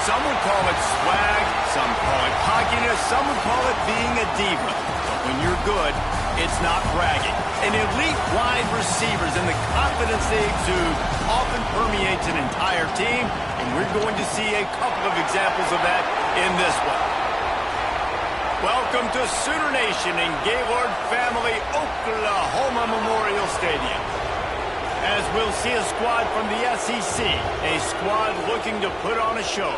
Some would call it swag, some call it cockiness, some would call it being a diva. But when you're good, it's not bragging. An elite wide receivers and the confidence they exude often permeates an entire team, and we're going to see a couple of examples of that in this one. Welcome to Sooner Nation in Gaylord Family Oklahoma Memorial Stadium. As we'll see a squad from the SEC, a squad looking to put on a show,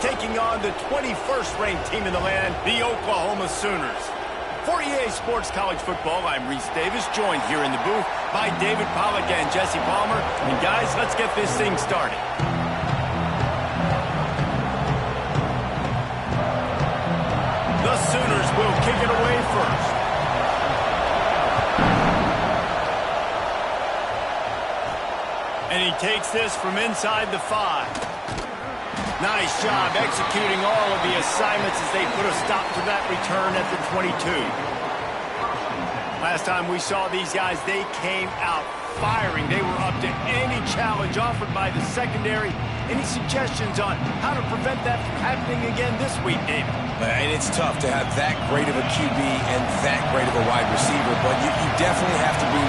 taking on the 21st ranked team in the land, the Oklahoma Sooners. For EA Sports College Football, I'm Reese Davis, joined here in the booth by David Pollack and Jesse Palmer. And guys, let's get this thing started. The Sooners will kick it away first. And he takes this from inside the 5. Nice job executing all of the assignments as they put a stop to that return at the 22. Last time we saw these guys, they came out firing. They were up to any challenge offered by the secondary. Any suggestions on how to prevent that from happening again this week, David? And it's tough to have that great of a QB and that great of a wide receiver, but you definitely have to be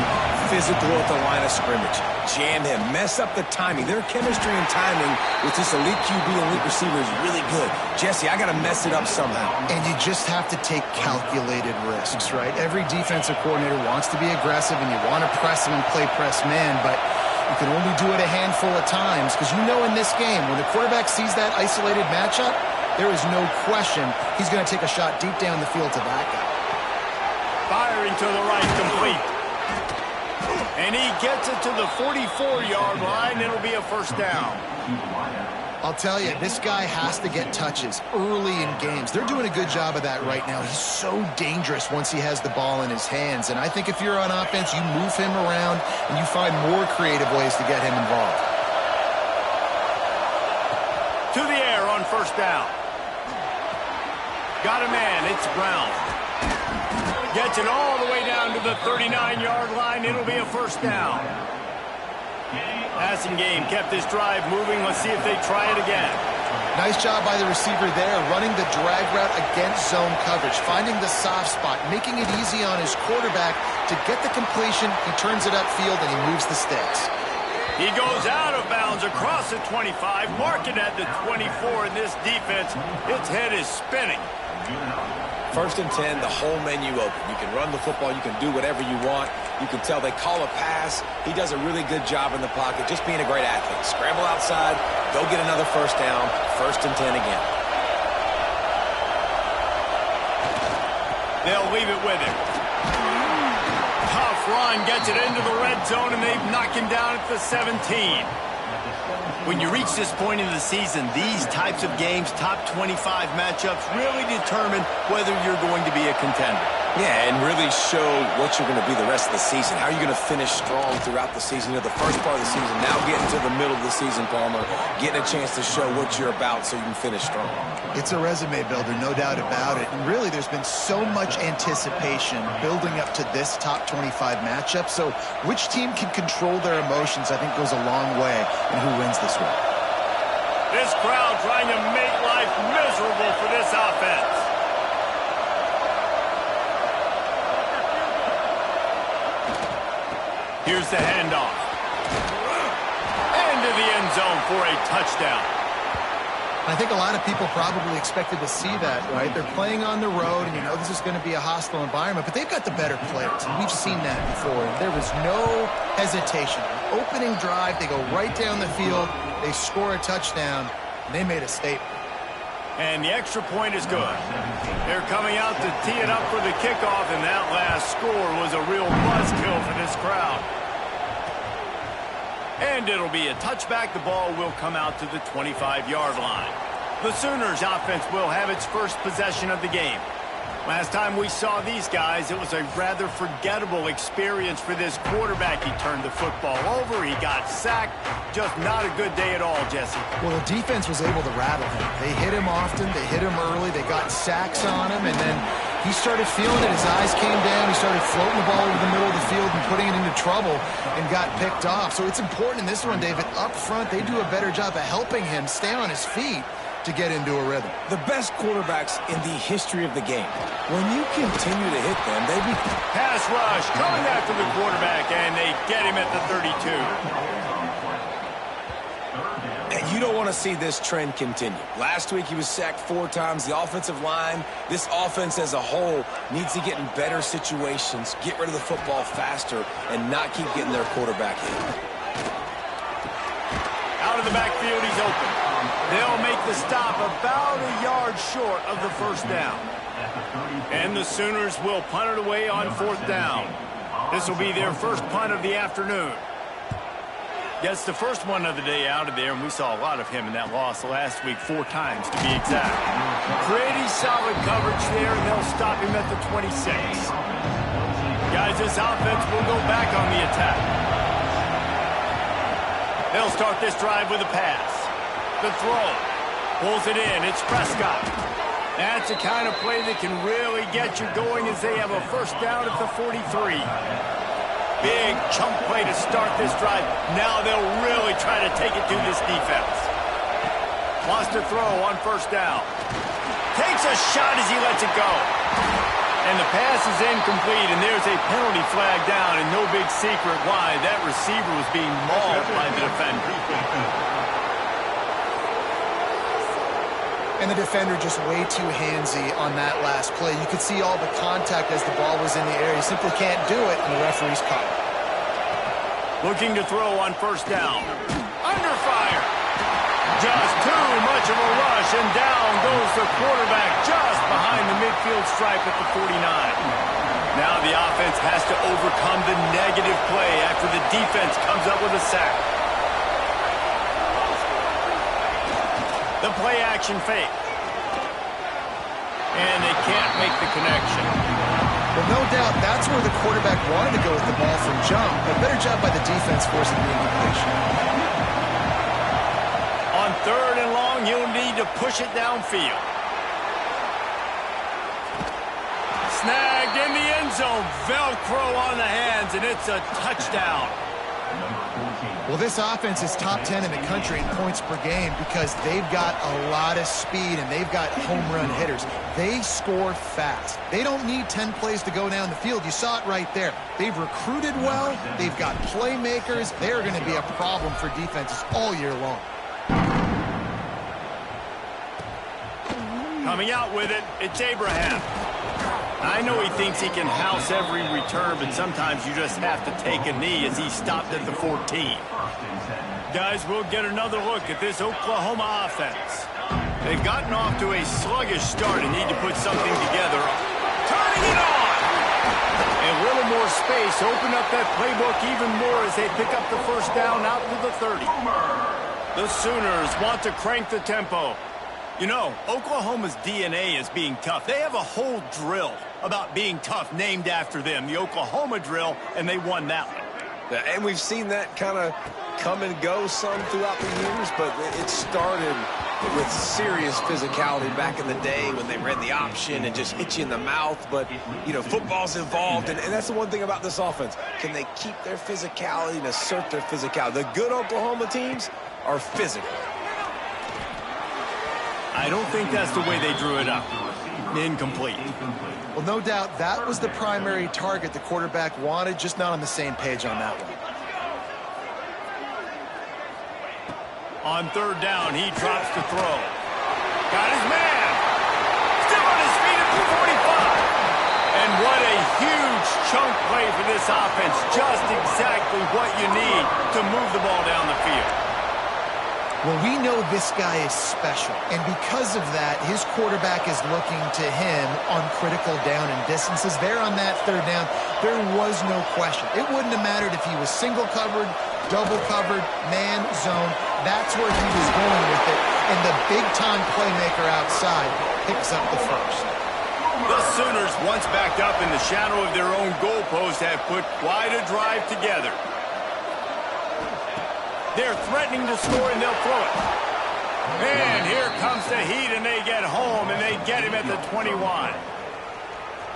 physical at the line of scrimmage. Jam him, mess up the timing. Their chemistry and timing with this elite QB and elite receiver is really good. Jesse, I got to mess it up somehow. And you just have to take calculated risks, right? Every defensive coordinator wants to be aggressive, and you want to press him and play press man, but you can only do it a handful of times because you know in this game, when the quarterback sees that isolated matchup, there is no question he's going to take a shot deep down the field to that guy. Firing to the right, complete. And he gets it to the 44-yard line. It'll be a first down. I'll tell you, this guy has to get touches early in games. They're doing a good job of that right now. He's so dangerous once he has the ball in his hands. And I think if you're on offense, you move him around and you find more creative ways to get him involved. To the air on first down. Got a man. It's Brown. Gets it all the way down to the 39-yard line. It'll be a first down. Passing game kept this drive moving. Let's see if they try it again. Nice job by the receiver there, running the drag route against zone coverage, finding the soft spot, making it easy on his quarterback to get the completion. He turns it upfield and he moves the sticks. He goes out of bounds across the 25, marking at the 24 in this defense. Its head is spinning. First and 10, the whole menu open. You can run the football. You can do whatever you want. You can tell they call a pass. He does a really good job in the pocket, just being a great athlete. Scramble outside, go get another first down, first and 10 again. They'll leave it with him. Tough run, gets it into the red zone, and they've knocked him down at the 17. When you reach this point in the season, these types of games, top 25 matchups, really determine whether you're going to be a contender. Yeah, and really show what you're going to be the rest of the season. How are you going to finish strong throughout the season? You know, the first part of the season, now getting to the middle of the season, Palmer, getting a chance to show what you're about so you can finish strong. It's a resume builder, no doubt about it. And really, there's been so much anticipation building up to this top 25 matchup. So which team can control their emotions, I think, goes a long way in who wins this one. This crowd trying to make life miserable for this offense. Here's the handoff. Into the end zone for a touchdown. I think a lot of people probably expected to see that, right? They're playing on the road, and you know this is going to be a hostile environment, but they've got the better players, and we've seen that before. There was no hesitation. Opening drive, they go right down the field, they score a touchdown, and they made a statement. And the extra point is good. They're coming out to tee it up for the kickoff, and that last score was a real buzzkill for this crowd. And it'll be a touchback. The ball will come out to the 25-yard line. The Sooners offense will have its first possession of the game. Last time we saw these guys, it was a rather forgettable experience for this quarterback. He turned the football over. He got sacked. Just not a good day at all, Jesse. Well, the defense was able to rattle him. They hit him often. They hit him early. They got sacks on him. And then he started feeling it. His eyes came down. He started floating the ball over the middle of the field and putting it into trouble and got picked off. So it's important in this one, David. Up front, they do a better job of helping him stay on his feet to get into a rhythm. The best quarterbacks in the history of the game, when you continue to hit them, they become... Pass rush coming after the quarterback, and they get him at the 32. And you don't want to see this trend continue. Last week he was sacked 4 times. The offensive line, this offense as a whole, needs to get in better situations, get rid of the football faster, and not keep getting their quarterback hit. Out of the backfield, he's open. They'll make the stop about a yard short of the first down. And the Sooners will punt it away on 4th down. This will be their first punt of the afternoon. Gets the first one of the day out of there, and we saw a lot of him in that loss last week, 4 times to be exact. Pretty solid coverage there, and they'll stop him at the 26. Guys, this offense will go back on the attack. They'll start this drive with a pass. The throw. Pulls it in. It's Prescott. That's the kind of play that can really get you going as they have a first down at the 43. Big chunk play to start this drive. Now they'll really try to take it to this defense. Wants to throw on 1st down. Takes a shot as he lets it go. And the pass is incomplete, and there's a penalty flag down, and no big secret why. That receiver was being mauled by the defender. And the defender just way too handsy on that last play. You could see all the contact as the ball was in the air. He simply can't do it, and the referee's caught it. Looking to throw on 1st down. Under fire. Just too much of a rush, and down goes the quarterback just behind the midfield stripe at the 49. Now the offense has to overcome the negative play after the defense comes up with a sack. The play-action fake. And they can't make the connection. Well, no doubt that's where the quarterback wanted to go with the ball from jump, but better job by the defense forcing the incompletion. On 3rd and long, he'll need to push it downfield. Snagged in the end zone. Velcro on the hands, and it's a touchdown. Well, this offense is top 10 in the country in points per game because they've got a lot of speed and they've got home run hitters. They score fast. They don't need 10 plays to go down the field. You saw it right there. They've recruited well. They've got playmakers. They're going to be a problem for defenses all year long. Coming out with it, it's Abraham. I know he thinks he can house every return, but sometimes you just have to take a knee as he stopped at the 14. Guys, we'll get another look at this Oklahoma offense. They've gotten off to a sluggish start and need to put something together. Turning it on! A little more space, open up that playbook even more as they pick up the first down out to the 30. The Sooners want to crank the tempo. You know, Oklahoma's DNA is being tough. They have a whole drill about being tough named after them, the Oklahoma drill, and they won that one. And we've seen that kind of come and go some throughout the years, but it started with serious physicality back in the day when they ran the option and just hit you in the mouth. But, you know, football's involved, and that's the one thing about this offense. Can they keep their physicality and assert their physicality? The good Oklahoma teams are physical. I don't think that's the way they drew it up. Incomplete. Well, no doubt that was the primary target the quarterback wanted, just not on the same page on that one. On 3rd down, he drops to throw. Got his man. Still on his feet at 245. And what a huge chunk play for this offense. Just exactly what you need to move the ball down the field. Well, we know this guy is special, and because of that, his quarterback is looking to him on critical down and distances. There on that 3rd down, there was no question. It wouldn't have mattered if he was single covered, double covered, man, zone. That's where he was going with it, and the big-time playmaker outside picks up the first. The Sooners, once backed up in the shadow of their own goalpost, have put quite a drive together. They're threatening to score, and they'll throw it. And here comes the heat, and they get home, and they get him at the 21.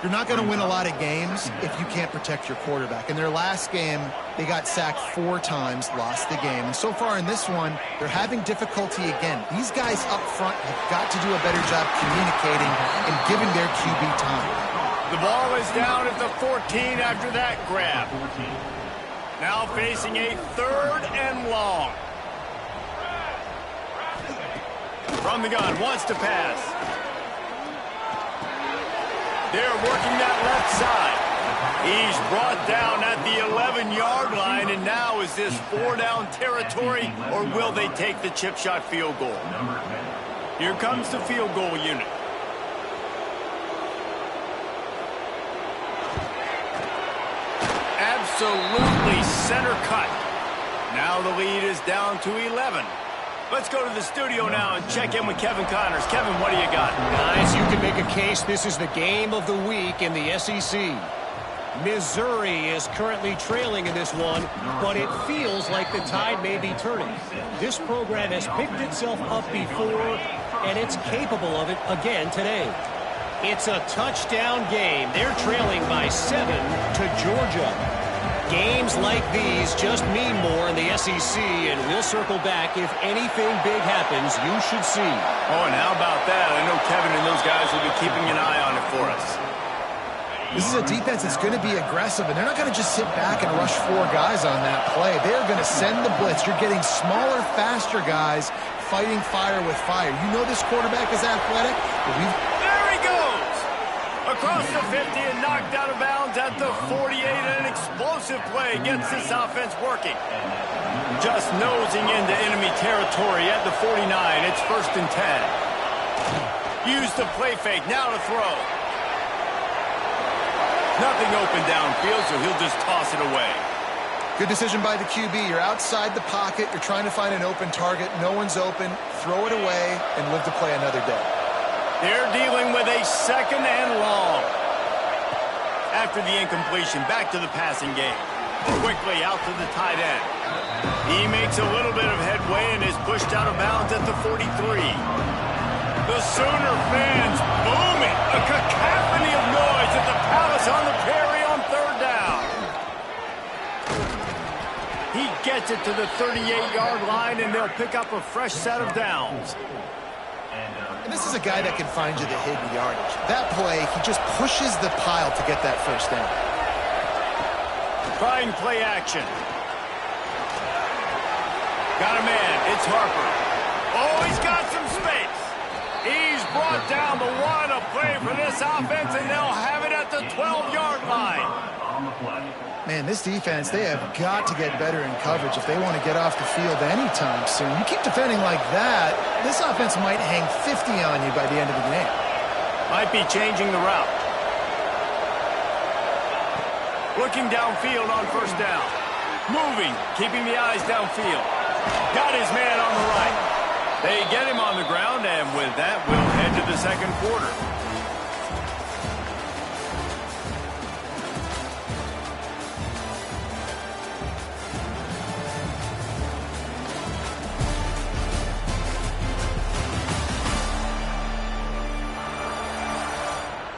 You're not going to win a lot of games if you can't protect your quarterback. In their last game, they got sacked 4 times, lost the game. And so far in this one, they're having difficulty again. These guys up front have got to do a better job communicating and giving their QB time. The ball is down at the 14 after that grab. Now facing a 3rd and long. From the gun, wants to pass. They're working that left side. He's brought down at the 11-yard line, and now is this 4-down territory, or will they take the chip shot field goal? Here comes the field goal unit. Absolutely center cut. Now the lead is down to 11. Let's go to the studio now and check in with Kevin Connors. Kevin, what do you got? Guys, you can make a case this is the game of the week in the SEC. Missouri is currently trailing in this one, but it feels like the tide may be turning. This program has picked itself up before, and it's capable of it again today. It's a touchdown game. They're trailing by 7 to Georgia. Games like these just mean more in the SEC, and we'll circle back. If anything big happens, you should see. Oh, and how about that? I know Kevin and those guys will be keeping an eye on it for us. This is a defense that's going to be aggressive, and they're not going to just sit back and rush 4 guys on that play. They're going to send the blitz. You're getting smaller, faster guys fighting fire with fire. You know this quarterback is athletic. There he goes! Across the 50 and knocked out of bounds at the 48. An explosive play gets this offense working. Just nosing into enemy territory at the 49. It's 1st and 10. Use the play fake. Now to throw. Nothing open downfield, so he'll just toss it away. Good decision by the QB. You're outside the pocket. You're trying to find an open target. No one's open. Throw it away and live to play another day. They're dealing with a 2nd and long. After the incompletion, back to the passing game. Quickly out to the tight end. He makes a little bit of headway and is pushed out of bounds at the 43. The Sooner fans booming. A cacophony of noise at the Palace on the Prairie on 3rd down. He gets it to the 38-yard line, and they'll pick up a fresh set of downs. And this is a guy that can find you the hidden yardage. That play, he just pushes the pile to get that 1st down. Trying play action. Got a man. It's Harper. Oh, he's got some space. He's brought down, but what a play for this offense, and they'll have it at the 12-yard line. Man, this defense, they have got to get better in coverage if they want to get off the field anytime soon. You keep defending like that, this offense might hang 50 on you by the end of the game. Might be changing the route. Looking downfield on 1st down. Moving, keeping the eyes downfield. Got his man on the right. They get him on the ground, and with that, we'll head to the 2nd quarter.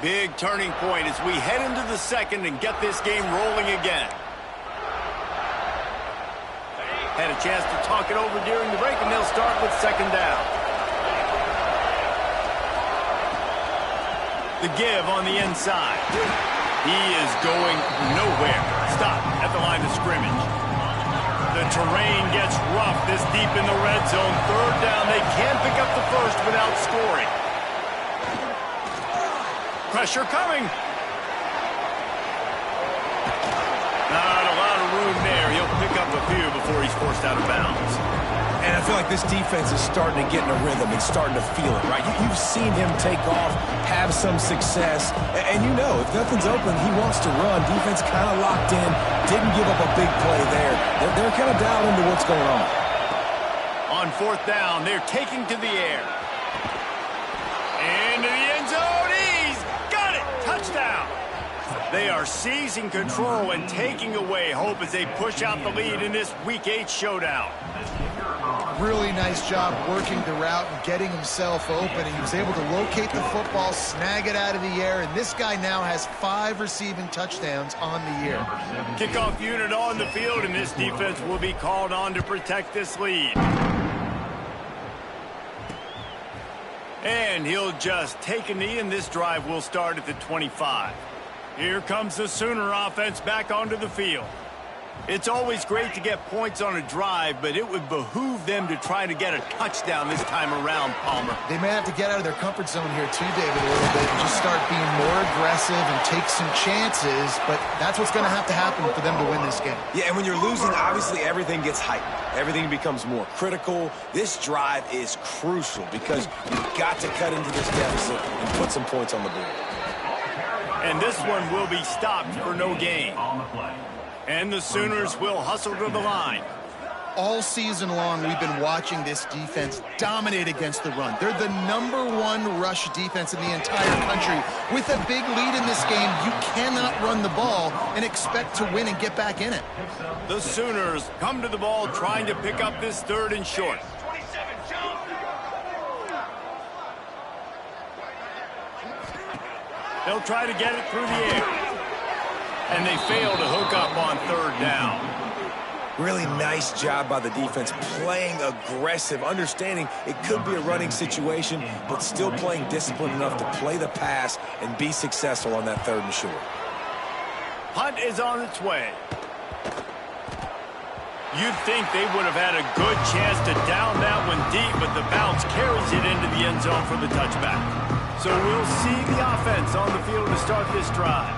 Big turning point as we head into the 2nd and get this game rolling again. Had a chance to talk it over during the break, and they'll start with 2nd down. The give on the inside. He is going nowhere. Stop at the line of scrimmage. The terrain gets rough this deep in the red zone. 3rd down. They can pick up the 1st without scoring. Pressure coming. Not a lot of room there. He'll pick up a few before he's forced out of bounds. And I feel like this defense is starting to get in a rhythm and starting to feel it, right? You've seen him take off, have some success, and you know if nothing's open, he wants to run. Defense kind of locked in, didn't give up a big play there. They're kind of dialed into what's going on. On 4th down, they're taking to the air. Into the end zone. He's got it. Touchdown. They are seizing control and taking away hope as they push out the lead in this Week 8 showdown. Really nice job working the route and getting himself open. And he was able to locate the football, snag it out of the air, and this guy now has 5 receiving touchdowns on the year. Kickoff unit on the field, and this defense will be called on to protect this lead. And he'll just take a knee, and this drive will start at the 25. Here comes the Sooner offense back onto the field. It's always great to get points on a drive, but it would behoove them to try to get a touchdown this time around, Palmer. They may have to get out of their comfort zone here too, David, a little bit and just start being more aggressive and take some chances, but that's what's going to have to happen for them to win this game. Yeah, and when you're losing, obviously everything gets heightened. Everything becomes more critical. This drive is crucial because you've got to cut into this deficit and put some points on the board. And this one will be stopped for no gain. And the Sooners will hustle to the line. All season long, we've been watching this defense dominate against the run. They're the #1 rush defense in the entire country. With a big lead in this game, you cannot run the ball and expect to win and get back in it. The Sooners come to the ball trying to pick up this 3rd and short. They'll try to get it through the air. And they fail to hook up on 3rd down. Really nice job by the defense, playing aggressive, understanding it could be a running situation, but still playing disciplined enough to play the pass and be successful on that 3rd and short. Punt is on its way. You'd think they would have had a good chance to down that one deep, but the bounce carries it into the end zone for the touchback. So we'll see the offense on the field to start this drive.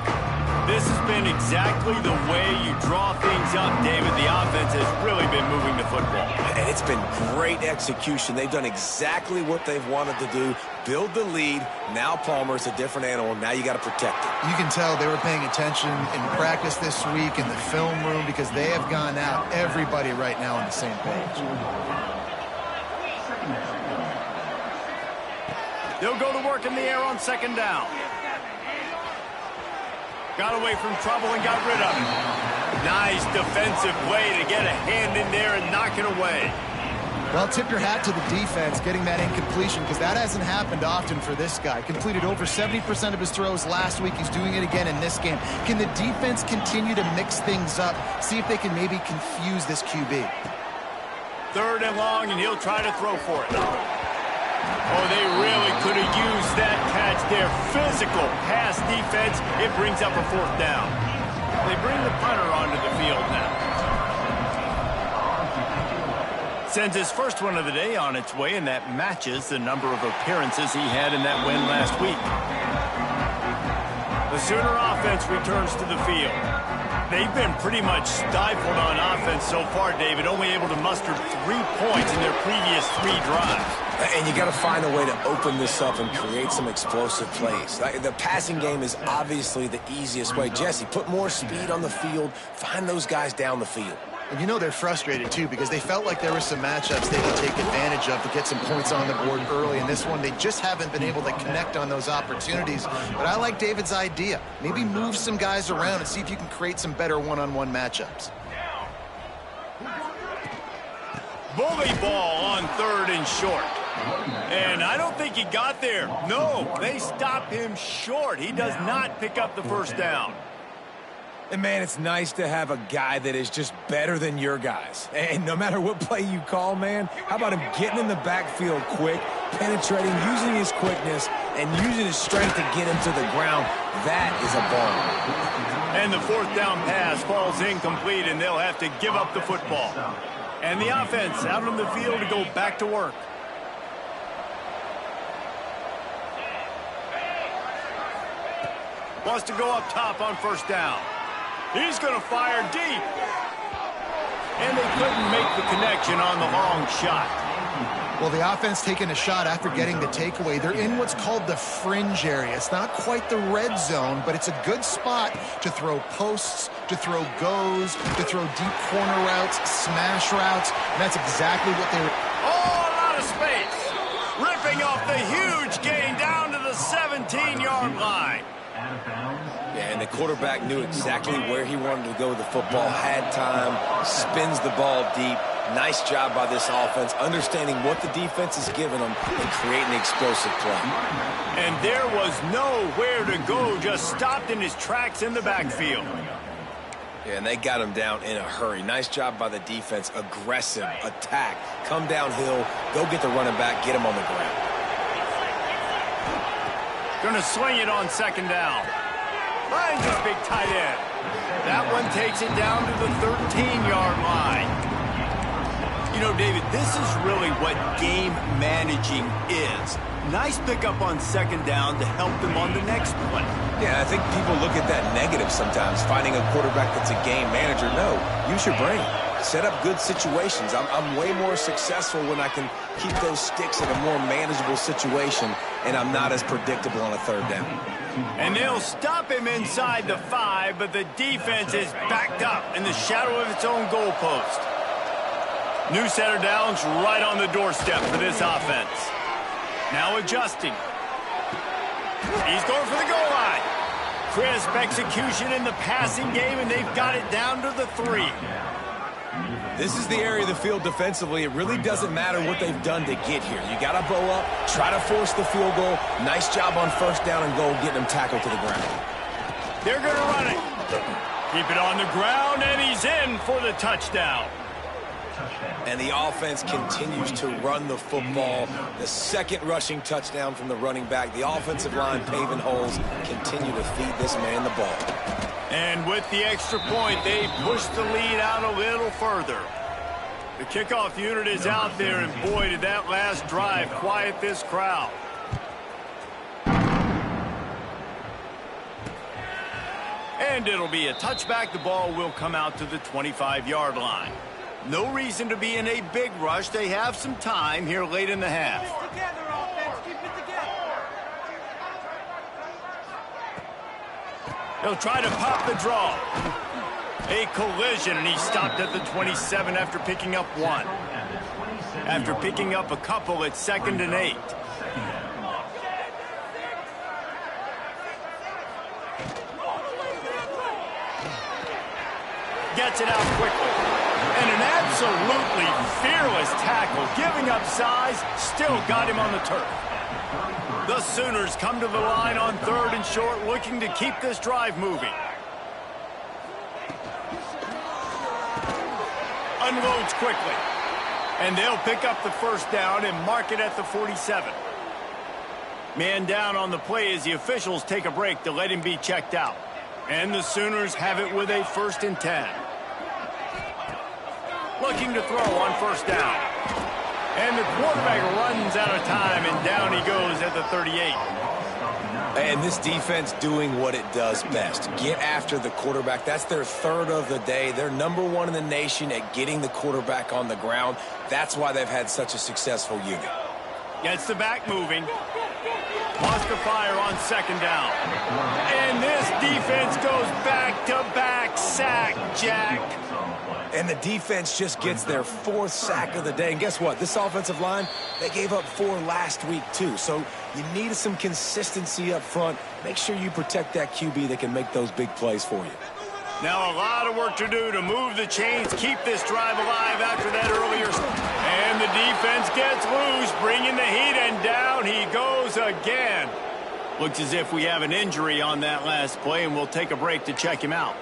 This has been exactly the way you draw things up, David. The offense has really been moving the football. And it's been great execution. They've done exactly what they've wanted to do. Build the lead. Now Palmer's a different animal. Now you got to protect it. You can tell they were paying attention in practice this week in the film room because they have gone out, everybody right now on the same page. They'll go to work in the air on 2nd down. Got away from trouble and got rid of it. Nice defensive play to get a hand in there and knock it away. Well, tip your hat to the defense getting that incompletion because that hasn't happened often for this guy. Completed over 70% of his throws last week. He's doing it again in this game. Can the defense continue to mix things up? See if they can maybe confuse this QB. 3rd and long, and he'll try to throw for it. Oh, they really could have used that catch there. Physical pass defense. It brings up a 4th down. They bring the punter onto the field now. Sends his first one of the day on its way, and that matches the number of appearances he had in that win last week. The Sooner offense returns to the field. They've been pretty much stifled on offense so far, David, only able to muster 3 points in their previous 3 drives. And you got to find a way to open this up and create some explosive plays. The passing game is obviously the easiest way. Jesse, put more speed on the field. Find those guys down the field. And you know they're frustrated, too, because they felt like there were some matchups they could take advantage of to get some points on the board early. In this one, they just haven't been able to connect on those opportunities. But I like David's idea. Maybe move some guys around and see if you can create some better one-on-one matchups. Bully ball on 3rd and short. And I don't think he got there. No, they stop him short. He does not pick up the 1st down. And, man, it's nice to have a guy that is just better than your guys. And no matter what play you call, man, how about him getting in the backfield quick, penetrating, using his quickness, and using his strength to get him to the ground. That is a ball. And the 4th down pass falls incomplete, and they'll have to give up the football. And the offense out on the field to go back to work. Wants to go up top on 1st down. He's going to fire deep. And they couldn't make the connection on the long shot. Well, the offense taking a shot after getting the takeaway. They're in what's called the fringe area. It's not quite the red zone, but it's a good spot to throw posts, to throw goes, to throw deep corner routes, smash routes. And that's exactly what they were. Oh, a lot of space. Ripping off the huge gain down to the 17-yard line. Yeah, and the quarterback knew exactly where he wanted to go with the football, had time, spins the ball deep, Nice job by this offense, understanding what the defense is giving them and creating explosive play. And there was nowhere to go, just stopped in his tracks in the backfield. Yeah, and they got him down in a hurry. Nice job by the defense. Aggressive, attack, come downhill, go get the running back, get him on the ground. Gonna swing it on second down. Finds this big tight end. That one takes it down to the 13-yard line. You know, David, this is really what game managing is. Nice pickup on second down to help them on the next play. Yeah, I think people look at that negative sometimes, finding a quarterback that's a game manager. No, use your brain. Set up good situations. I'm way more successful when I can keep those sticks in a more manageable situation, and I'm not as predictable on a third down. And they'll stop him inside the 5, but the defense is backed up in the shadow of its own goalpost. New set of downs right on the doorstep for this offense. Now adjusting. He's going for the goal line. Crisp execution in the passing game, and they've got it down to the 3. This is the area of the field defensively. It really doesn't matter what they've done to get here. You got to bow up, try to force the field goal. Nice job on first down and goal, getting them tackled to the ground. They're going to run it. Keep it on the ground, and he's in for the touchdown. And the offense continues to run the football. The second rushing touchdown from the running back. The offensive line paving holes, continue to feed this man the ball. And with the extra point, they push the lead out a little further. The kickoff unit is out there, and boy, did that last drive quiet this crowd. And it'll be a touchback. The ball will come out to the 25-yard line. No reason to be in a big rush. They have some time here late in the half. He'll try to pop the draw. A collision, and he stopped at the 27 after picking up 1. After picking up a couple, it's 2nd and 8. Gets it out quickly. And an absolutely fearless tackle, giving up size, still got him on the turf. The Sooners come to the line on 3rd and short, looking to keep this drive moving. Unloads quickly. And they'll pick up the first down and mark it at the 47. Man down on the play as the officials take a break to let him be checked out. And the Sooners have it with a 1st and 10. Looking to throw on first down. And the quarterback runs out of time, and down he goes at the 38. And this defense doing what it does best. Get after the quarterback. That's their 3rd of the day. They're #1 in the nation at getting the quarterback on the ground. That's why they've had such a successful unit. Gets the back moving. Wants to fire on 2nd down. And this defense goes back-to-back sack, Jack. And the defense just gets their 4th sack of the day. And guess what? This offensive line, they gave up 4 last week too. So you need some consistency up front. Make sure you protect that QB that can make those big plays for you. Now a lot of work to do to move the chains, keep this drive alive after that earlier. And the defense gets loose, bringing the heat, and down he goes again. Looks as if we have an injury on that last play, and we'll take a break to check him out.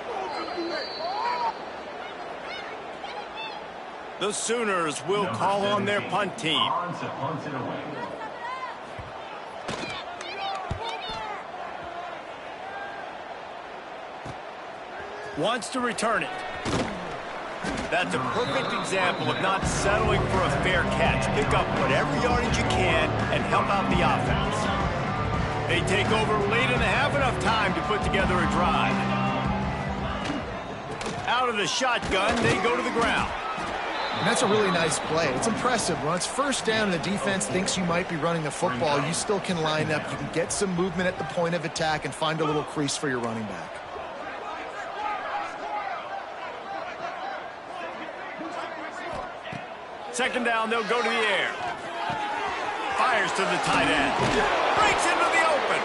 The Sooners will call on their punt team. Wants to return it. That's a perfect example of not settling for a fair catch. Pick up whatever yardage you can and help out the offense. They take over late in the half, enough time to put together a drive. Out of the shotgun, they go to the ground. And that's a really nice play. It's impressive. When it's first down and the defense thinks you might be running the football, you still can line up. You can get some movement at the point of attack and find a little crease for your running back. Second down, they'll go to the air. Fires to the tight end. Breaks into the open.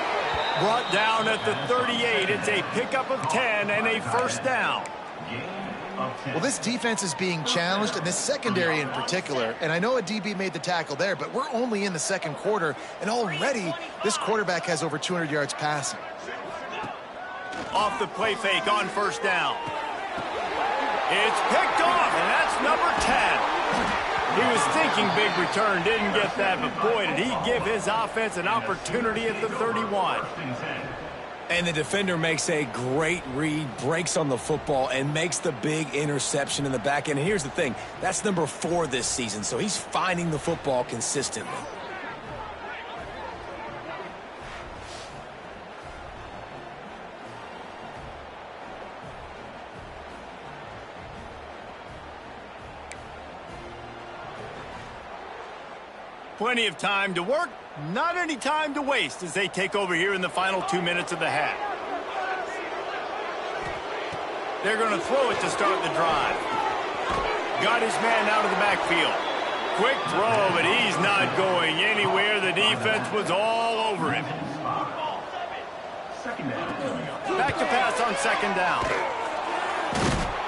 Brought down at the 38. It's a pickup of 10 and a first down. Well, this defense is being challenged, and this secondary in particular. And I know a DB made the tackle there, but we're only in the second quarter, and already this quarterback has over 200 yards passing. Off the play fake on first down. It's picked off, and that's number 10. He was thinking big return, didn't get that, but boy, did he give his offense an opportunity at the 31. And the defender makes a great read, breaks on the football, and makes the big interception in the back end. And here's the thing, that's number 4 this season, so he's finding the football consistently. Plenty of time to work, not any time to waste as they take over here in the final 2 minutes of the half. They're going to throw it to start the drive. Got his man out of the backfield. Quick throw, but he's not going anywhere. The defense was all over him. Back to pass on second down.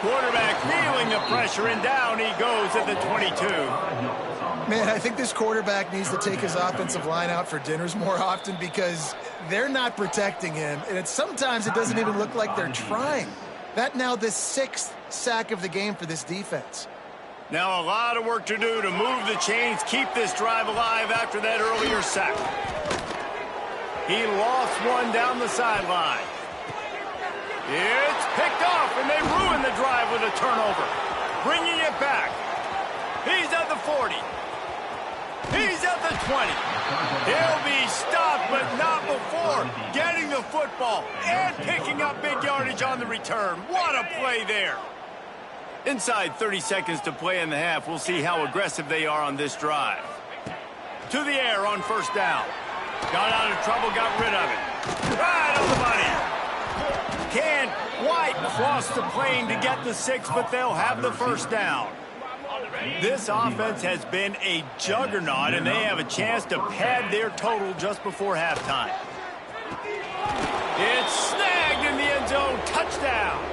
Quarterback feeling the pressure, and down he goes at the 22. Man, I think this quarterback needs to take his offensive line out for dinners more often because they're not protecting him. And sometimes it doesn't even look like they're trying. That now the 6th sack of the game for this defense. Now a lot of work to do to move the chains, keep this drive alive after that earlier sack. He lost one down the sideline. It's picked off, and they ruin the drive with a turnover. Bringing it back. He's at the 40. He's at the 20. He'll be stopped, but not before getting the football and picking up big yardage on the return. What a play there. Inside 30 seconds to play in the half. We'll see how aggressive they are on this drive. To the air on first down. Got out of trouble, got rid of it. Right on the money. Can't quite cross the plane to get the 6, but they'll have the first down. This offense has been a juggernaut, and they have a chance to pad their total just before halftime. It's snagged in the end zone. Touchdown.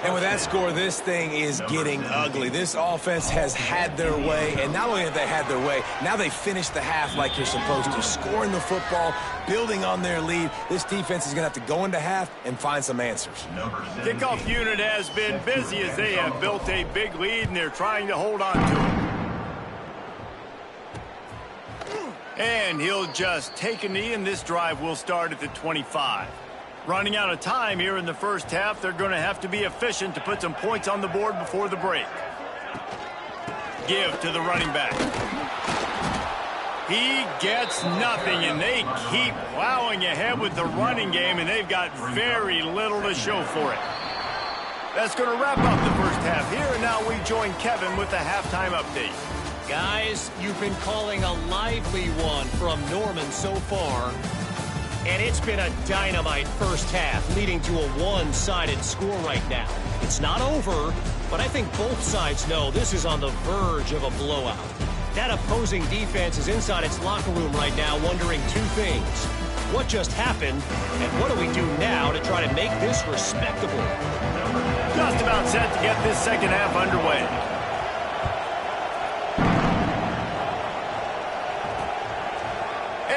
And with that score, this thing is getting ugly. This offense has had their way, and not only have they had their way, now they finished the half like you're supposed to, scoring the football, building on their lead. This defense is going to have to go into half and find some answers. Kickoff unit has been busy as they have built a big lead, and they're trying to hold on to it. And he'll just take a knee, and this drive will start at the 25. Running out of time here in the first half, they're going to have to be efficient to put some points on the board before the break. Give to the running back. He gets nothing, and they keep plowing ahead with the running game, and they've got very little to show for it. That's going to wrap up the first half here, and now we join Kevin with the halftime update. Guys, you've been calling a lively one from Norman so far. And it's been a dynamite first half, leading to a one-sided score right now. It's not over, but I think both sides know this is on the verge of a blowout. That opposing defense is inside its locker room right now wondering 2 things. What just happened, and what do we do now to try to make this respectable? Just about set to get this second half underway.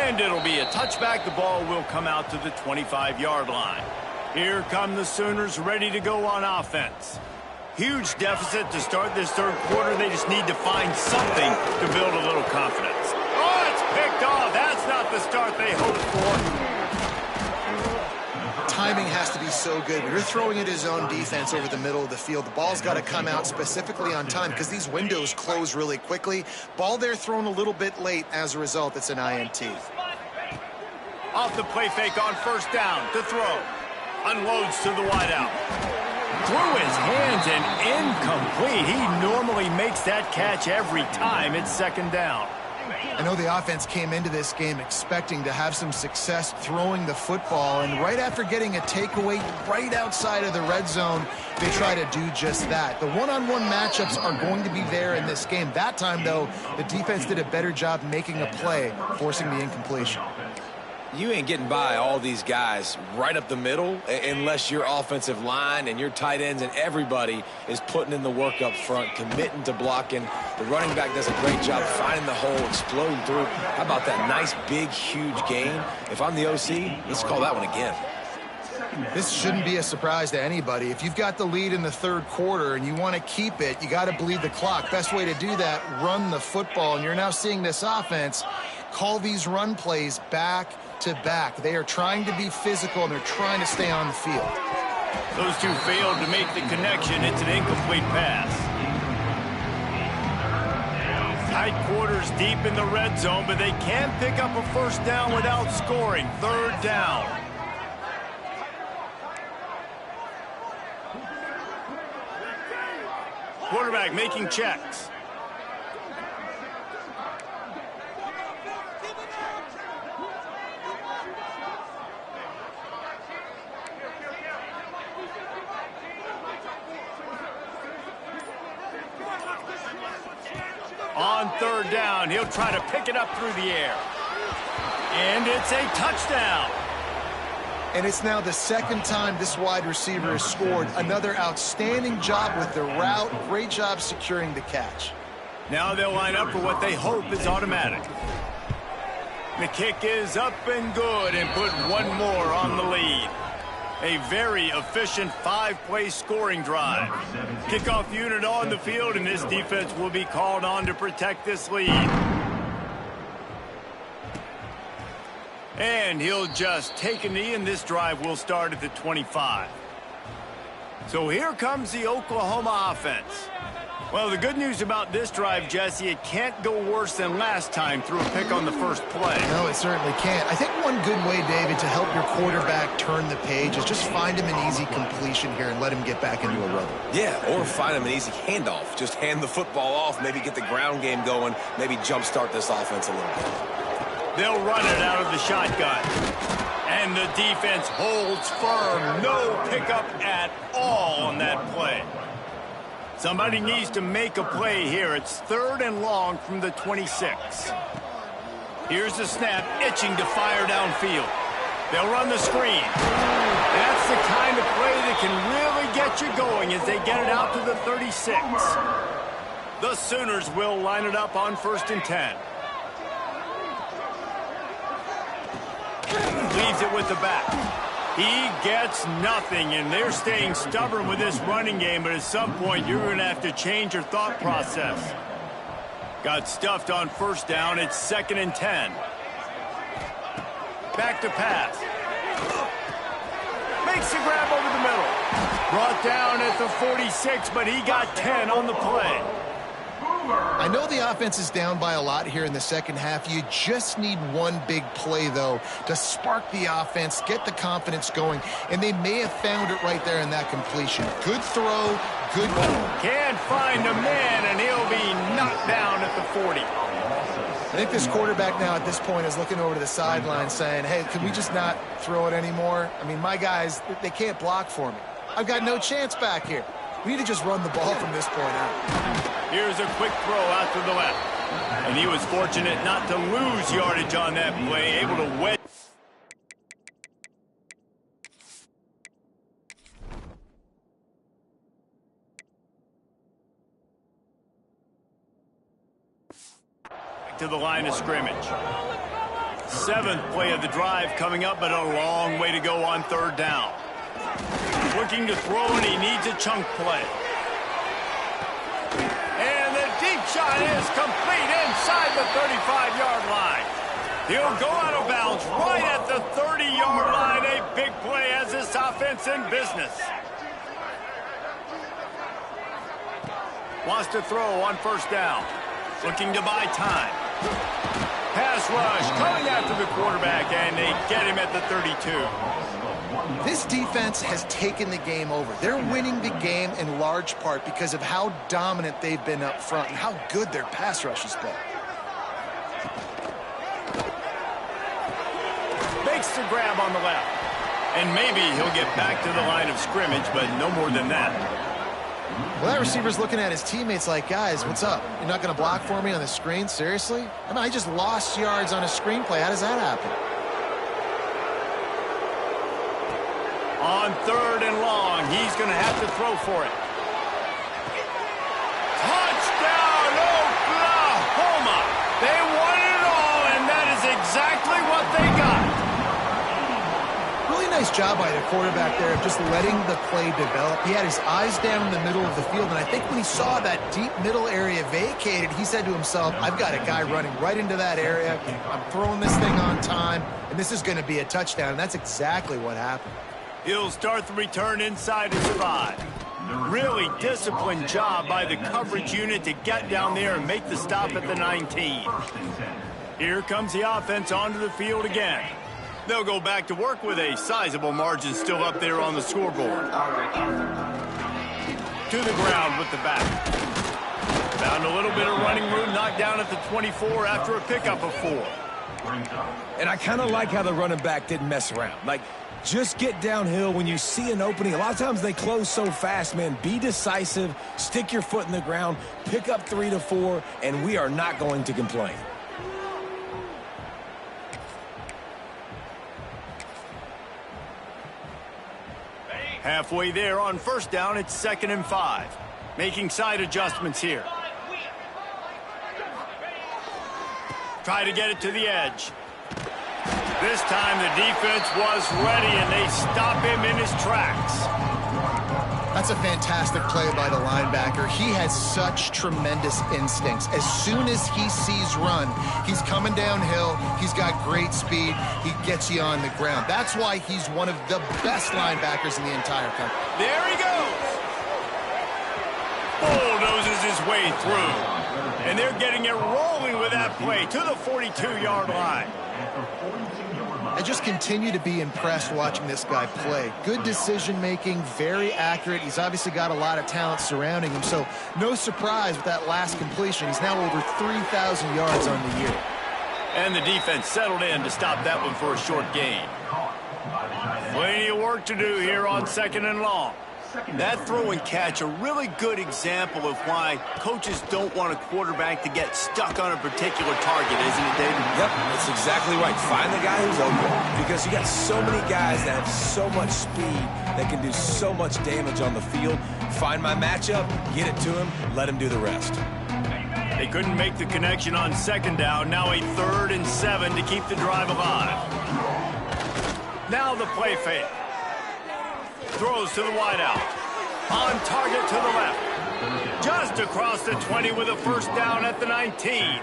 And it'll be a touchback. The ball will come out to the 25-yard line. Here come the Sooners ready to go on offense. Huge deficit to start this third quarter. They just need to find something to build a little confidence. Oh, it's picked off. That's not the start they hoped for. Timing has to be so good. When you're throwing at his own defense over the middle of the field, the ball's got to come out specifically on time because these windows close really quickly. Ball there thrown a little bit late. As a result, it's an INT. Off the play fake on first down to throw. Unloads to the wideout. Through his hands and incomplete. He normally makes that catch every time. It's second down. I know the offense came into this game expecting to have some success throwing the football, and right after getting a takeaway right outside of the red zone, they try to do just that. The one-on-one matchups are going to be there in this game. That time, though, the defense did a better job making a play, forcing the incompletion. You ain't getting by all these guys right up the middle unless your offensive line and your tight ends and everybody is putting in the work up front, committing to blocking. The running back does a great job finding the hole, exploding through. How about that nice, big, huge gain? If I'm the OC, let's call that one again. This shouldn't be a surprise to anybody. If you've got the lead in the third quarter and you want to keep it, you got to bleed the clock. Best way to do that, run the football. And you're now seeing this offense call these run plays back to back. They are trying to be physical, and they're trying to stay on the field. Those two failed to make the connection. It's an incomplete pass. Tight quarters deep in the red zone, but they can pick up a first down without scoring. Third down. Quarterback making checks. On third down, he'll try to pick it up through the air. And it's a touchdown. And it's now the second time this wide receiver has scored. Another outstanding job with the route. Great job securing the catch. Now they'll line up for what they hope is automatic. The kick is up and good, and put one more on the lead. A very efficient 5-play scoring drive. Kickoff unit on the field, and this defense will be called on to protect this lead. And he'll just take a knee, and this drive will start at the 25. So here comes the Oklahoma offense. Well, the good news about this drive, Jesse, it can't go worse than last time through a pick on the first play. No, it certainly can't. I think one good way, David, to help your quarterback turn the page is just find him an easy completion here and let him get back into a rhythm. Yeah, or find him an easy handoff. Just hand the football off, maybe get the ground game going, maybe jumpstart this offense a little bit. They'll run it out of the shotgun. And the defense holds firm. No pickup at all on that play. Somebody needs to make a play here. It's third and long from the 26. Here's the snap, itching to fire downfield. They'll run the screen. That's the kind of play that can really get you going as they get it out to the 36. The Sooners will line it up on 1st and 10. Leaves it with the back. He gets nothing, and they're staying stubborn with this running game, but at some point you're going to have to change your thought process. Got stuffed on first down. It's 2nd and 10. Back to pass. Makes the grab over the middle. Brought down at the 46, but he got 10 on the play. I know the offense is down by a lot here in the second half. You just need one big play, though, to spark the offense, get the confidence going, and they may have found it right there in that completion. Good throw, good ball. Can't find a man, and he'll be knocked down at the 40. I think this quarterback now at this point is looking over to the sideline saying, hey, can we just not throw it anymore? I mean, my guys, they can't block for me. I've got no chance back here. We need to just run the ball from this point out. Here's a quick throw out to the left. And he was fortunate not to lose yardage on that play, able to wedge. To the line of scrimmage. 7th play of the drive coming up, but a long way to go on 3rd down. Looking to throw, and he needs a chunk play. And the deep shot is complete inside the 35-yard line. He'll go out of bounds right at the 30-yard line. A big play as this offense in business. Wants to throw on 1st down. Looking to buy time. Pass rush coming after the quarterback, and they get him at the 32. This defense has taken the game over. They're winning the game in large part because of how dominant they've been up front and how good their pass rush has been. Makes the grab on the left. And maybe he'll get back to the line of scrimmage, but no more than that. Well, that receiver's looking at his teammates like, guys, what's up? You're not going to block for me on the screen? Seriously? I mean, I just lost yards on a screen play. How does that happen? On 3rd and long, he's going to have to throw for it. Touchdown, Oklahoma! They won it all, and that is exactly what they got. Really nice job by the quarterback there of just letting the play develop. He had his eyes down in the middle of the field, and I think when he saw that deep middle area vacated, he said to himself, I've got a guy running right into that area. I'm throwing this thing on time, and this is going to be a touchdown, and that's exactly what happened. He'll start the return inside his 5. Really disciplined job by the coverage unit to get down there and make the stop at the 19. Here comes the offense onto the field again. They'll go back to work with a sizable margin still up there on the scoreboard. To the ground with the back. Found a little bit of running room, knocked down at the 24 after a pickup of 4. And I kind of like how the running back didn't mess around. Like, just get downhill when you see an opening. A lot of times they close so fast, man. Be decisive, stick your foot in the ground, pick up 3 to 4, and we are not going to complain. Halfway there on 1st down, it's 2nd and 5. Making side adjustments here. Try to get it to the edge. This time the defense was ready, and they stop him in his tracks. That's a fantastic play by the linebacker. He has such tremendous instincts. As soon as he sees run, he's coming downhill. He's got great speed. He gets you on the ground. That's why he's one of the best linebackers in the entire country. There he goes. Bulldozes his way through. And they're getting it rolling with that play to the 42-yard line. I just continue to be impressed watching this guy play. Good decision-making, very accurate. He's obviously got a lot of talent surrounding him, so no surprise with that last completion. He's now over 3,000 yards on the year. And the defense settled in to stop that one for a short gain. Plenty of work to do here on 2nd and long. That throw and catch, a really good example of why coaches don't want a quarterback to get stuck on a particular target, isn't it, David? Yep, that's exactly right. Find the guy who's open, because you got so many guys that have so much speed that can do so much damage on the field. Find my matchup, get it to him, let him do the rest. They couldn't make the connection on 2nd down. Now a 3rd and 7 to keep the drive alive. Now the play fake. Throws to the wideout. On target to the left. Just across the 20 with a 1st down at the 19.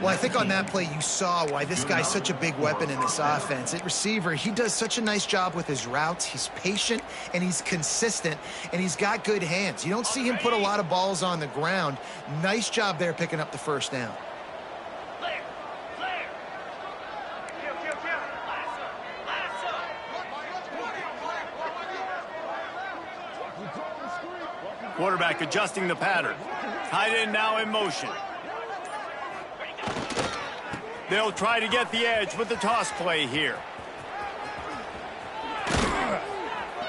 Well, I think on that play you saw why this guy's such a big weapon in this offense. At receiver, he does such a nice job with his routes. He's patient, and he's consistent, and he's got good hands. You don't see him put a lot of balls on the ground. Nice job there picking up the 1st down. Quarterback adjusting the pattern. Tight end now in motion. They'll try to get the edge with the toss play here.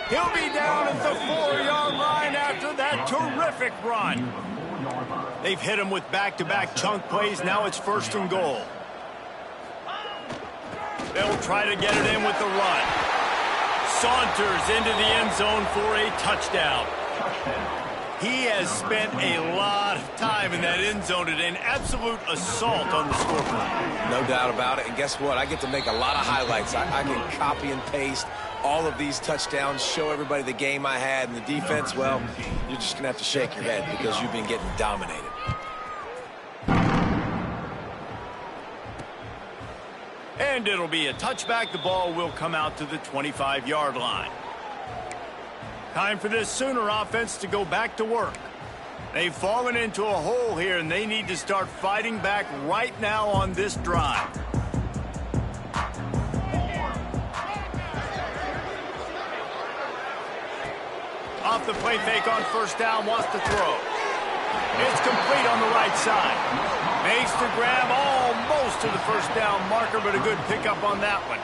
He'll be down at the 4-yard line after that terrific run. They've hit him with back-to-back chunk plays. Now it's 1st and goal. They'll try to get it in with the run. Saunters into the end zone for a touchdown. He has spent a lot of time in that end zone at an absolute assault on the scoreboard. No doubt about it. And guess what? I get to make a lot of highlights. I can copy and paste all of these touchdowns, show everybody the game I had, and the defense, well, you're just going to have to shake your head because you've been getting dominated. And it'll be a touchback. The ball will come out to the 25-yard line. Time for this Sooner offense to go back to work. They've fallen into a hole here, and they need to start fighting back right now on this drive. Off the play fake on 1st down, wants to throw. It's complete on the right side. Makes the grab almost to the 1st down marker, but a good pickup on that one.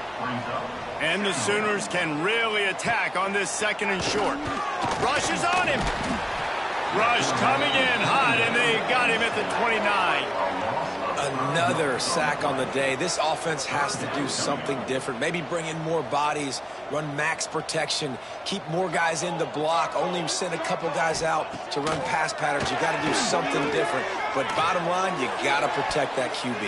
And the Sooners can really attack on this 2nd and short. Rush is on him. Rush coming in hot, and they got him at the 29. Another sack on the day. This offense has to do something different. Maybe bring in more bodies, run max protection, keep more guys in the block, only send a couple guys out to run pass patterns. You got to do something different. But bottom line, you got to protect that QB.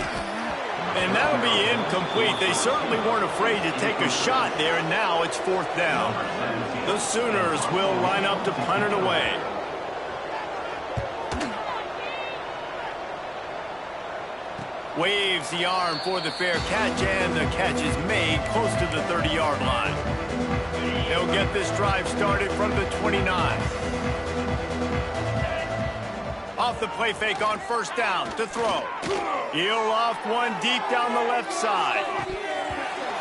And that'll be incomplete. They certainly weren't afraid to take a shot there, and now it's 4th down. The Sooners will line up to punt it away. Waves the arm for the fair catch, and the catch is made close to the 30-yard line. They'll get this drive started from the 29. Off the play fake on 1st down to throw. He'll loft one deep down the left side.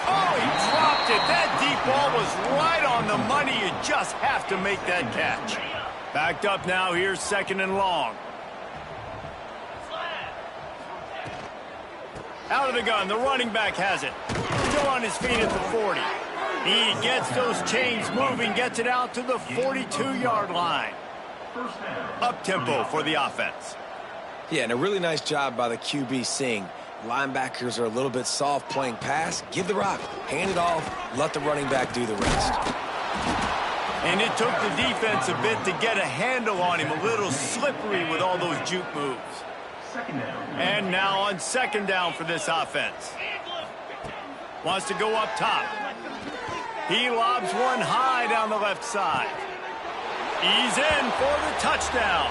Oh, he dropped it. That deep ball was right on the money. You just have to make that catch. Backed up now. Here's 2nd and long. Out of the gun, the running back has it. Still on his feet at the 40. He gets those chains moving, gets it out to the 42-yard line. Up-tempo for the offense. Yeah, and a really nice job by the QB seeing linebackers are a little bit soft playing pass. Give the rock, hand it off, let the running back do the rest. And it took the defense a bit to get a handle on him, a little slippery with all those juke moves. And now on 2nd down for this offense. Wants to go up top. He lobs one high down the left side. He's in for the touchdown.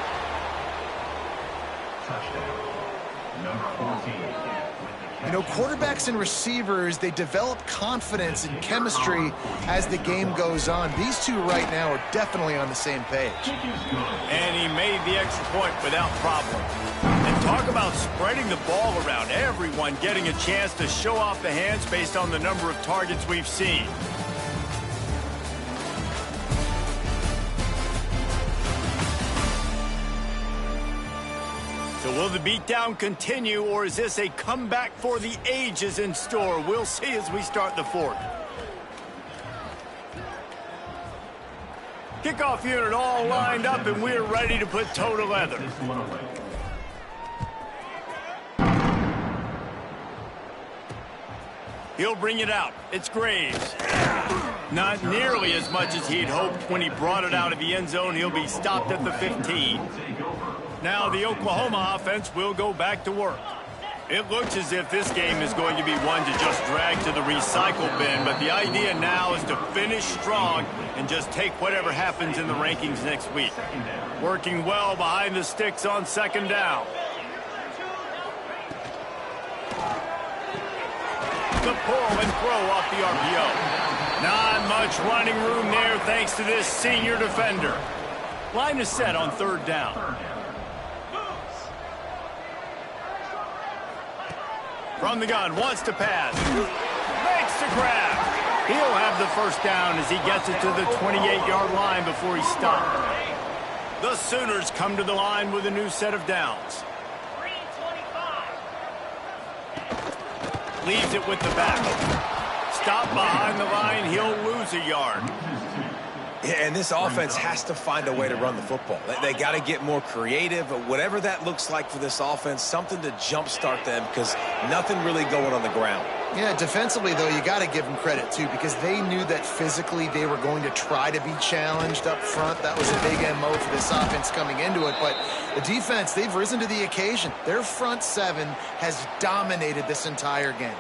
You know, quarterbacks and receivers, they develop confidence and chemistry as the game goes on. These two right now are definitely on the same page. And he made the extra point without problem. And talk about spreading the ball around. Everyone getting a chance to show off the hands based on the number of targets we've seen. So will the beatdown continue, or is this a comeback for the ages in store? We'll see as we start the 4th. Kickoff unit all lined up, and we're ready to put toe to leather. He'll bring it out. It's Graves. Not nearly as much as he'd hoped when he brought it out of the end zone. He'll be stopped at the 15. Now the Oklahoma offense will go back to work. It looks as if this game is going to be one to just drag to the recycle bin, but the idea now is to finish strong and just take whatever happens in the rankings next week. Working well behind the sticks on 2nd down. The pull and throw off the RPO. Not much running room there thanks to this senior defender. Line is set on 3rd down. From the gun, wants to pass. Makes the grab. He'll have the 1st down as he gets it to the 28-yard line before he's stopped. The Sooners come to the line with a new set of downs. Leaves it with the back. Stop behind the line, he'll lose a yard. Yeah, and this offense has to find a way to run the football. They got to get more creative, but whatever that looks like for this offense, something to jumpstart them because nothing really going on the ground. Yeah, defensively, though, you got to give them credit, too, because they knew that physically they were going to try to be challenged up front. That was a big MO for this offense coming into it. But the defense, they've risen to the occasion. Their front 7 has dominated this entire game.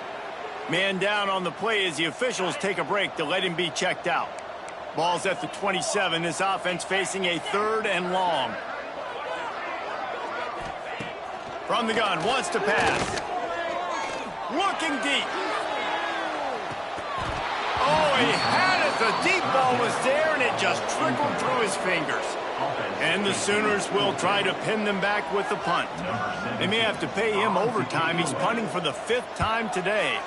Man down on the play as the officials take a break to let him be checked out. Ball's at the 27. This offense facing a 3rd and long. From the gun, wants to pass. Looking deep. Oh, he had it. The deep ball was there, and it just trickled through his fingers. And the Sooners will try to pin them back with the punt. They may have to pay him overtime. He's punting for the 5th time today.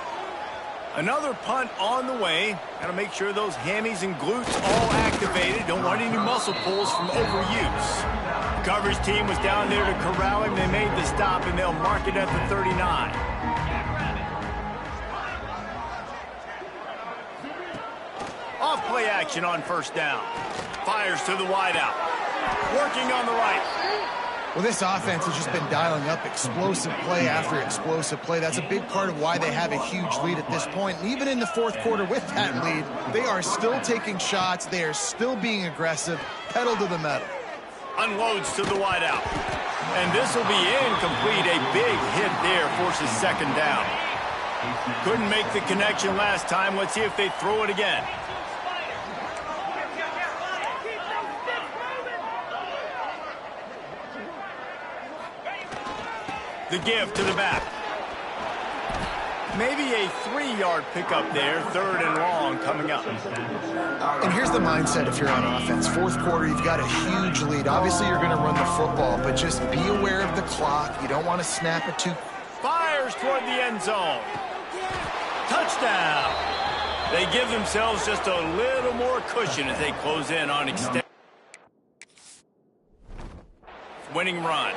Another punt on the way. Got to make sure those hammies and glutes all activated. Don't want any muscle pulls from overuse. The coverage team was down there to corral him. They made the stop, and they'll mark it at the 39. Off play action on 1st down. Fires to the wideout. Working on the right. Well, this offense has just been dialing up explosive play after explosive play. That's a big part of why they have a huge lead at this point. And even in the fourth quarter with that lead, they are still taking shots. They are still being aggressive, pedal to the metal. Unloads to the wideout. And this will be incomplete. A big hit there forces second down. Couldn't make the connection last time. Let's see if they throw it again. The give to the back. Maybe a 3-yard pickup there. Third and long coming up. And here's the mindset if you're on offense. Fourth quarter, you've got a huge lead. Obviously, you're going to run the football, but just be aware of the clock. You don't want to snap it too. Fires toward the end zone. Touchdown. They give themselves just a little more cushion as they close in on extend. Winning run.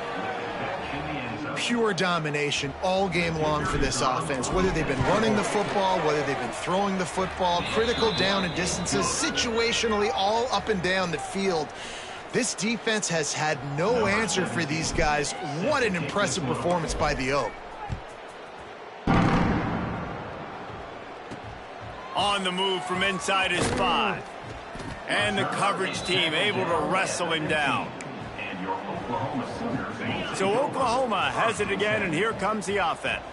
Pure domination all game long for this offense. Whether they've been running the football, whether they've been throwing the football, critical down and distances, situationally all up and down the field. This defense has had no answer for these guys. What an impressive performance by the O. On the move from inside his 5. And the coverage team able to wrestle him down. So Oklahoma has it again, and here comes the offense.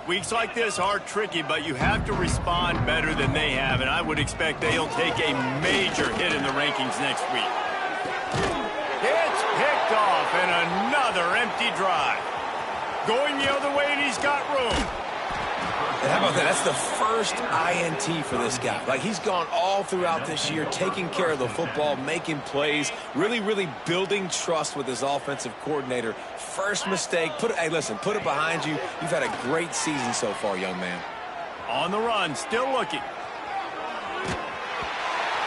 Weeks like this are tricky, but you have to respond better than they have, and I would expect they'll take a major hit in the rankings next week. It's picked off, and another empty drive. Going the other way, and he's got room. And how about that? That's the first INT for this guy. Like, he's gone all throughout this year, taking care of the football, making plays, really building trust with his offensive coordinator. First mistake. Hey, listen, put it behind you. You've had a great season so far, young man. On the run, still looking.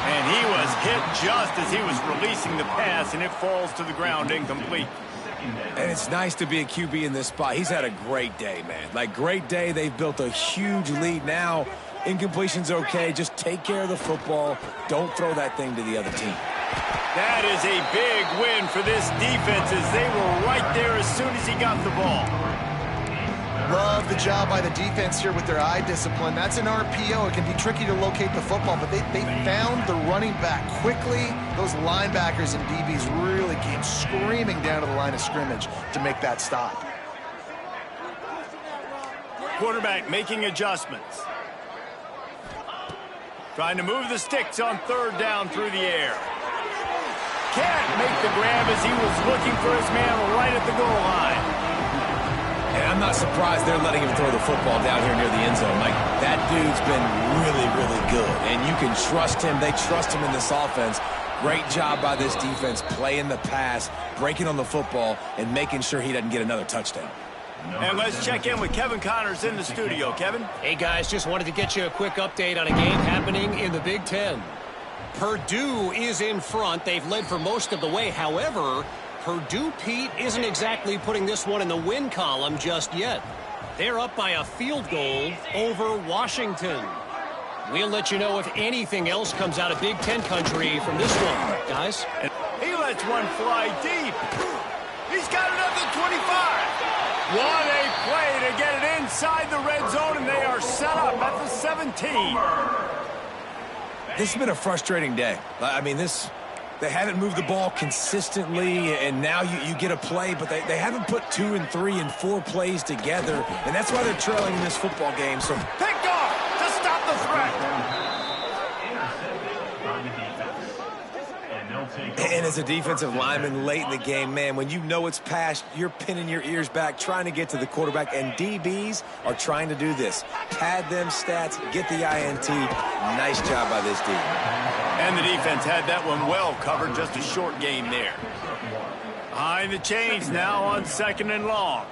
And he was hit just as he was releasing the pass, and it falls to the ground incomplete. And it's nice to be a QB in this spot. He's had a great day, man. Like, great day. They've built a huge lead now. Incompletion's okay. Just take care of the football. Don't throw that thing to the other team. That is a big win for this defense as they were right there as soon as he got the ball. Love the job by the defense here with their eye discipline. That's an RPO. It can be tricky to locate the football, but they found the running back quickly. Those linebackers and DBs really came screaming down to the line of scrimmage to make that stop. Quarterback making adjustments. Trying to move the sticks on third down through the air. Can't make the grab as he was looking for his man right at the goal line. And I'm not surprised they're letting him throw the football down here near the end zone. Like, that dude's been really good. And you can trust him. They trust him in this offense. Great job by this defense playing the pass, breaking on the football, and making sure he doesn't get another touchdown. And let's check in with Kevin Connors in the studio. Kevin? Hey, guys, just wanted to get you a quick update on a game happening in the Big Ten. Purdue is in front. They've led for most of the way. However, Purdue, Pete, isn't exactly putting this one in the win column just yet. They're up by a field goal over Washington. We'll let you know if anything else comes out of Big Ten country from this one, guys. He lets one fly deep. He's got another 25. What a play to get it inside the red zone, and they are set up at the 17. This has been a frustrating day. I mean, they haven't moved the ball consistently, and now you get a play, but they haven't put 2 and 3 and 4 plays together, and that's why they're trailing in this football game. So picked off to stop the threat. And as a defensive lineman late in the game, man, when you know it's past, you're pinning your ears back, trying to get to the quarterback, and DBs are trying to do this. Pad them stats, get the INT. Nice job by this team. And the defense had that one well covered, just a short game there. Behind the chains now on second and long.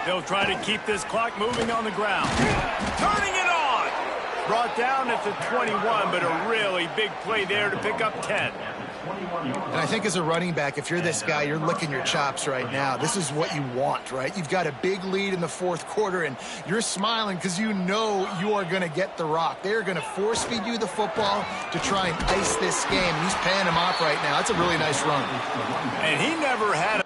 They'll try to keep this clock moving on the ground. Turning it on! Brought down at the 21, but a really big play there to pick up 10. And I think as a running back, if you're this guy, you're licking your chops right now. This is what you want, right? You've got a big lead in the fourth quarter, and you're smiling because you know you are going to get the rock. They're going to force feed you the football to try and ice this game. He's paying him off right now. That's a really nice run. And he never had a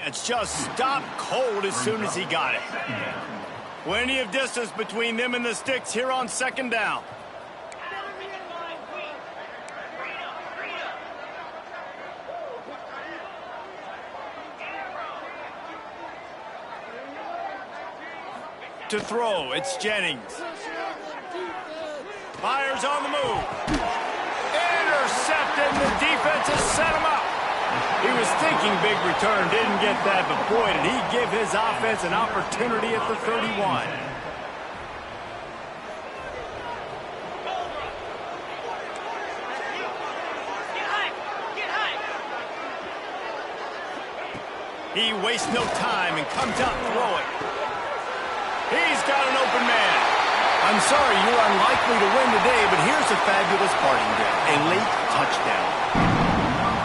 It's just stopped cold as soon as he got it. Plenty of distance between them and the sticks here on second down. To throw, it's Jennings. Fires on the move. Intercepted, the defense has set him up. He was thinking big return, didn't get that, but boy, did he give his offense an opportunity at the 31. He wastes no time and comes out throwing. He's got an open man. I'm sorry, you're unlikely to win today, but here's a fabulous parting gift, a late touchdown.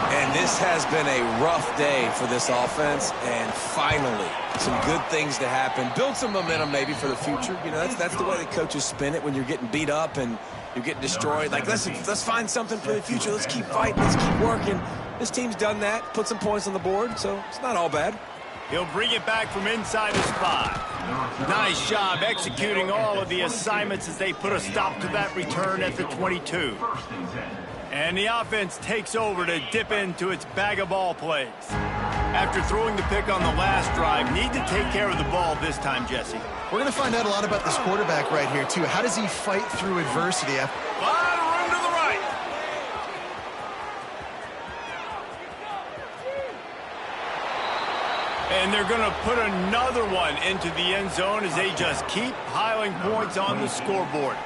And this has been a rough day for this offense, and finally, some good things to happen. Build some momentum maybe for the future. You know, that's the way the coaches spin it when you're getting beat up and you're getting destroyed. Like, let's find something for the future. Let's keep fighting. Let's keep working. This team's done that, put some points on the board, so it's not all bad. He'll bring it back from inside his 5. Nice job executing all of the assignments as they put a stop to that return at the 22. And the offense takes over to dip into its bag of ball plays. After throwing the pick on the last drive, need to take care of the ball this time, Jesse. We're going to find out a lot about this quarterback right here, too. How does he fight through adversity? A lot of room to the right. And they're going to put another one into the end zone as they just keep piling points on the scoreboard.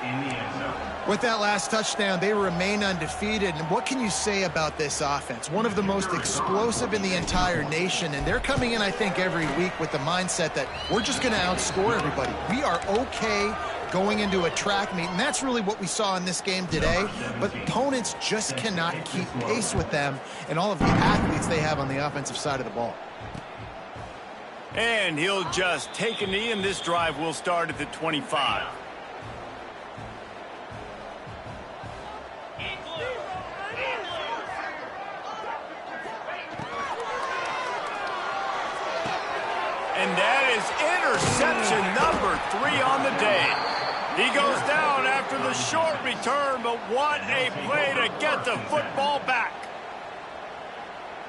With that last touchdown, they remain undefeated. And what can you say about this offense? One of the most explosive in the entire nation. And they're coming in, I think, every week with the mindset that we're just going to outscore everybody. We are okay going into a track meet. And that's really what we saw in this game today. But opponents just cannot keep pace with them and all of the athletes they have on the offensive side of the ball. And he'll just take a knee, and this drive will start at the 25. And that is interception number 3 on the day. He goes down after the short return, but what a play to get the football back.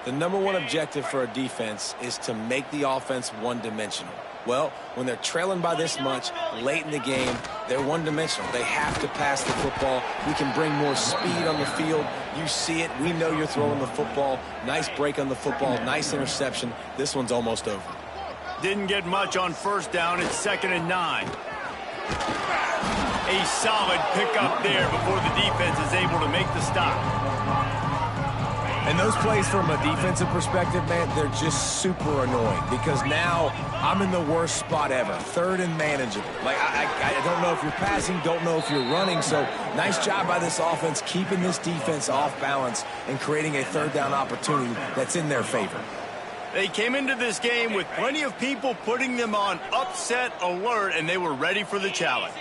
The number one objective for a defense is to make the offense one-dimensional. Well, when they're trailing by this much late in the game, they're one-dimensional. They have to pass the football. We can bring more speed on the field. You see it. We know you're throwing the football. Nice break on the football. Nice interception. This one's almost over. Didn't get much on first down. It's 2nd and 9. A solid pickup there before the defense is able to make the stop. And those plays from a defensive perspective, man, they're just super annoying because now I'm in the worst spot ever. 3rd and manageable. Like, I don't know if you're passing, don't know if you're running. So nice job by this offense keeping this defense off balance and creating a 3rd down opportunity that's in their favor. They came into this game with plenty of people putting them on upset alert, and they were ready for the challenge.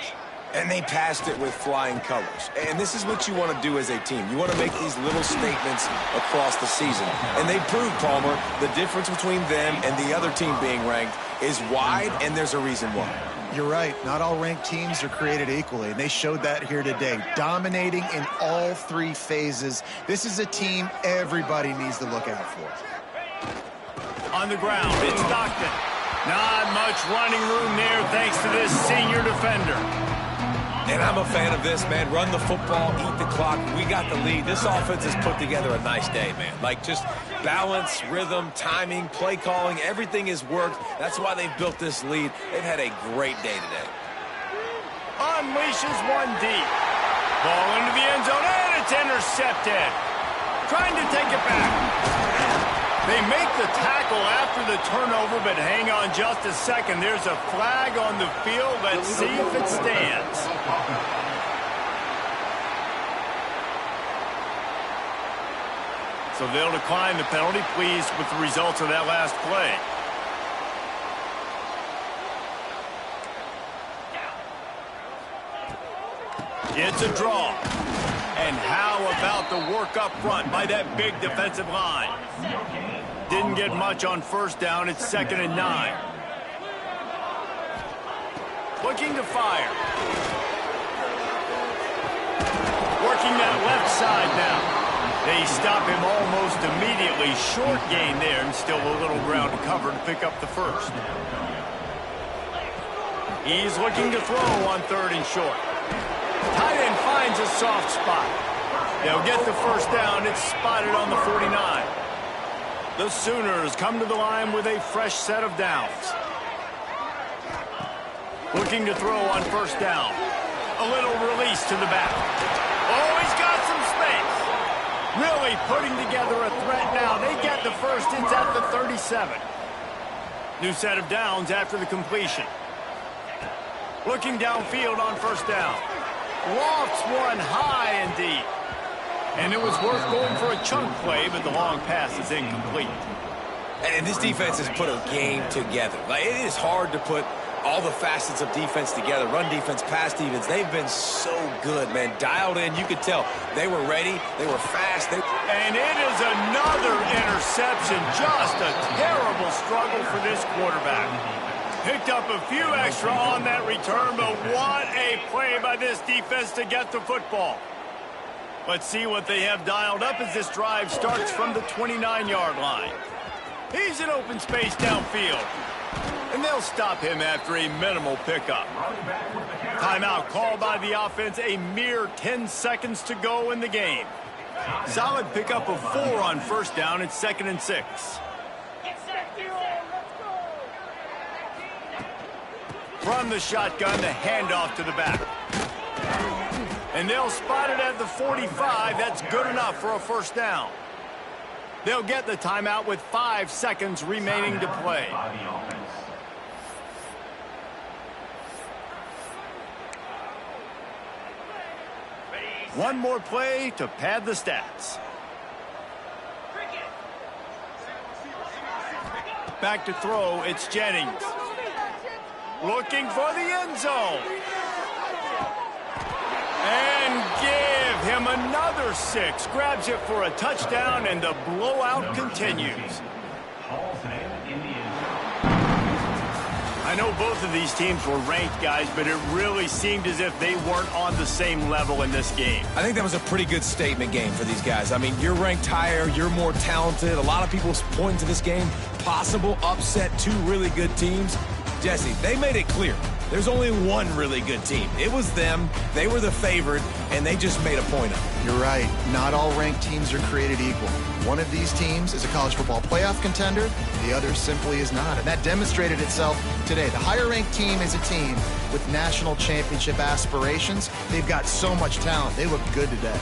And they passed it with flying colors. And this is what you want to do as a team. You want to make these little statements across the season. And they proved, Palmer, the difference between them and the other team being ranked is wide, and there's a reason why. You're right. Not all ranked teams are created equally, and they showed that here today, dominating in all three phases. This is a team everybody needs to look out for. On the ground, it's Stockton. Not much running room there thanks to this senior defender. And I'm a fan of this, man. Run the football, eat the clock. We got the lead. This offense has put together a nice day, man. Like, just balance, rhythm, timing, play calling, everything has worked. That's why they've built this lead. They've had a great day today. Unleashes one deep. Ball into the end zone, and it's intercepted. Trying to take it back. They make the tackle after the turnover, but hang on just a second. There's a flag on the field. Let's see if it stands. So they'll decline the penalty, pleased with the results of that last play. It's a draw. And how about the work up front by that big defensive line? Didn't get much on first down. It's 2nd and 9. Looking to fire. Working that left side now. They stop him almost immediately. Short gain there, and still a little ground to cover to pick up the first. He's looking to throw on 3rd and short. Tight end finds a soft spot. They'll get the first down. It's spotted on the 49. The Sooners come to the line with a fresh set of downs. Looking to throw on first down. A little release to the back. Oh, he's got some space. Really putting together a threat now. They get the first. It's at the 37. New set of downs after the completion. Looking downfield on first down. Lofts one high and deep. And it was worth going for a chunk play, but the long pass is incomplete. And this defense has put a game together. Like, it is hard to put all the facets of defense together. Run defense, pass defense. They've been so good, man. Dialed in. You could tell they were ready. They were fast. And it is another interception. Just a terrible struggle for this quarterback. Picked up a few extra on that return, but what a play by this defense to get the football. Let's see what they have dialed up as this drive starts from the 29-yard line. He's in open space downfield. And they'll stop him after a minimal pickup. Timeout called by the offense, a mere 10 seconds to go in the game. Solid pickup of 4 on first down. It's 2nd and 6. From the shotgun, the handoff to the back. And they'll spot it at the 45. That's good enough for a first down. They'll get the timeout with 5 seconds remaining to play. One more play to pad the stats. Back to throw, it's Jennings. Looking for the end zone. And give him another 6. Grabs it for a touchdown, and the blowout continues. I know both of these teams were ranked, guys, but it really seemed as if they weren't on the same level in this game. I think that was a pretty good statement game for these guys. I mean, you're ranked higher, you're more talented. A lot of people point to this game, possible upset, 2 really good teams. Jesse, they made it clear. There's only one really good team. It was them. They were the favorite, and they just made a point of it. You're right. Not all ranked teams are created equal. One of these teams is a college football playoff contender. The other simply is not. And that demonstrated itself today. The higher-ranked team is a team with national championship aspirations. They've got so much talent. They look good today.